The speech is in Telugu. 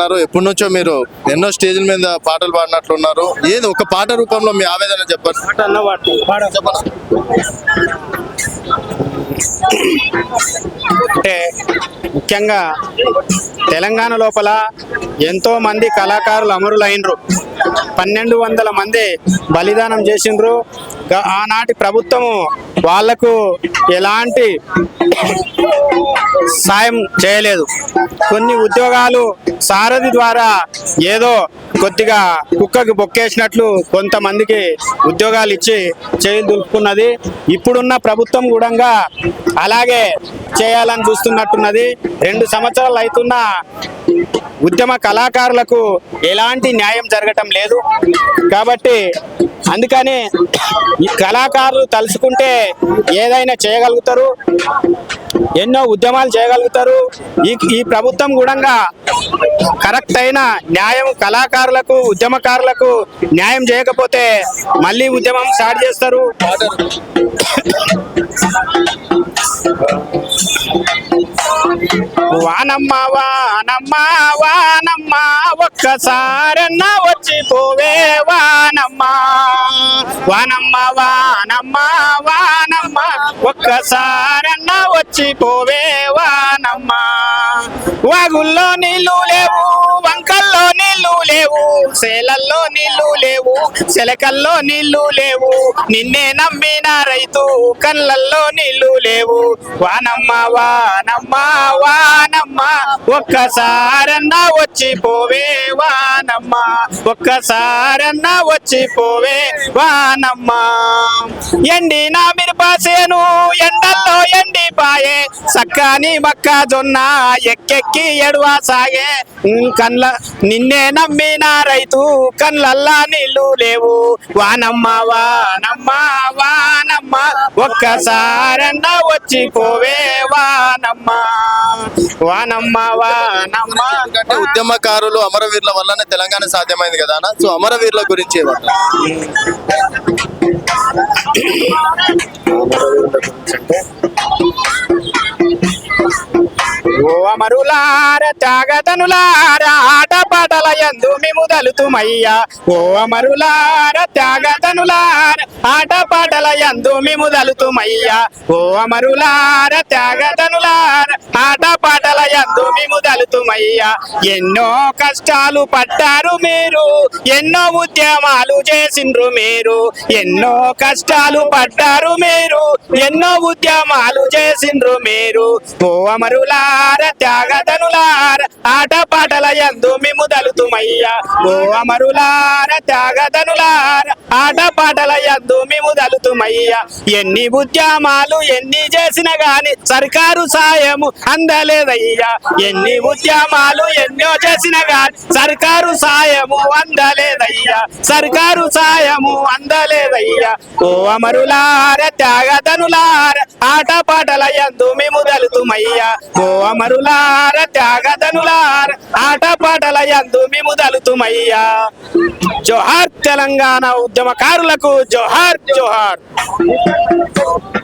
ఎప్పటి నుంచో మీరు ఎన్నో స్టేజ్ల మీద పాటలు పాడినట్లున్నారు. ఏది ఒక పాట రూపంలో మీ ఆవేదన చెప్పండి. అంటే ముఖ్యంగా తెలంగాణ లోపల ఎంతో మంది కళాకారులు అమరులైనరు. 1200 మంది బలిదానం చేసిండ్రు. ఆనాటి ప్రభుత్వము వాళ్లకు ఎలాంటి సాయం చేయలేదు. కొన్ని ఉద్యోగాలు సారథి ద్వారా ఏదో కొద్దిగా కుక్కకి బొక్కేసినట్లు కొంతమందికి ఉద్యోగాలు ఇచ్చి చేతులు దులుపుకున్నది. ఇప్పుడున్న ప్రభుత్వం కూడా అలాగే చేయాలని చూస్తున్నట్టున్నది. 2 సంవత్సరాలు అవుతున్న ఉద్యమ కళాకారులకు ఎలాంటి న్యాయం జరగటం లేదు. కాబట్టి అందుకని ఈ కళాకారులు తలుచుకుంటే ఏదైనా చేయగలుగుతారు, ఎన్నో ఉద్యమాలు చేయగలుగుతారు. ఈ ప్రభుత్వం కూడా కరెక్ట్ అయిన న్యాయం కళాకారులకు ఉద్యమకారులకు న్యాయం చేయకపోతే మళ్ళీ ఉద్యమం స్టార్ట్ చేస్తారు. వానమ్మ వానమ్మ వానమ్మ ఒక్కసారన్న వచ్చిపోవే వానమ్మ, వానమ్మ వానమ్మ వానమ్మ ఒక్కసారన్న వచ్చిపోవే వానమ్మ. వాగుల్లో నీళ్లు లేవు, వంకల్లో నీళ్లు లేవు, సేలల్లో నీళ్లు లేవు, సెలకల్లో నీళ్లు లేవు, నిన్నే నమ్మిన రైతు కళ్ళల్లో నీళ్లు లేవు. వానమ్మ వానమ్మ వానమ్మ ఒక్కసారన్న వచ్చిపోవే వానమ్మ, ఒక్కసారన్న వచ్చిపోవే వానమ్మ. ఎండిన మిరపసేను ఎండల్లో ఎండిపాయే, సక్కాని మొక్కజొన్న ఎక్కెక్కి ఎడువా సాగే, నిన్నే నమ్మిన రైతు కళ్ళల్లా నీళ్లు లేవు. వానమ్మ వానమ్మ వానమ్మ ఒక్కసారన్న వచ్చిపోవే వానమ్మ, వానమ్మ వానమ్మ. ఉద్యమకారులు అమరవీరుల వల్లనే తెలంగాణ సాధ్యమైంది కదా అన్న. సో అమరవీరుల గురించి ఓ అమరులార త్యాగతనులార ఆటపాటల యందు మేము దలుతుమయ్యా, ఓ అమరులార త్యాగతనులార ఆటపాటల యందు మేము దలుతుమయ్యా, ఓ అమరులార త్యాగతనులార ఆటపాటల యందు మేము దలుతుమయ్యా. ఎన్నో కష్టాలు పడ్డారు మీరు, ఎన్నో ఉద్యమాలు చేసిండ్రు మీరు, ఎన్నో కష్టాలు పడ్డారు మీరు, ఎన్నో ఉద్యమాలు చేసిండ్రు మీరు. ఓ అమరులార త్యాగతనులార ఆటపాటల యందు మేము దలుతుమయ్యా, ఓ అమరులార త్యాగతనులార ఆటపాటల యందు మేము దలుతుమయ్యా. ఎన్ని ఉద్యమాలు ఎన్ని చేసిన గాని సర్కారు సాయము అందలేదయ్యా, ఎన్ని ఉద్యమాలు ఎన్నో చేసిన గాని సర్కారు సాయము అందలేదయ్యా, సర్కారు సాయము అందలేదయ్యా. ఓ అమరులార త్యాగతనులార ఆటపాటల యందు మేము దలుతుమయ్యా, ఓ అమరులార త్యాగతనులార ఆటపాటల యందు మేము దలుతుమయ్యా. జోహార్ తెలంగాణ ఉద్యమకారులకు జోహార్ జోహార్.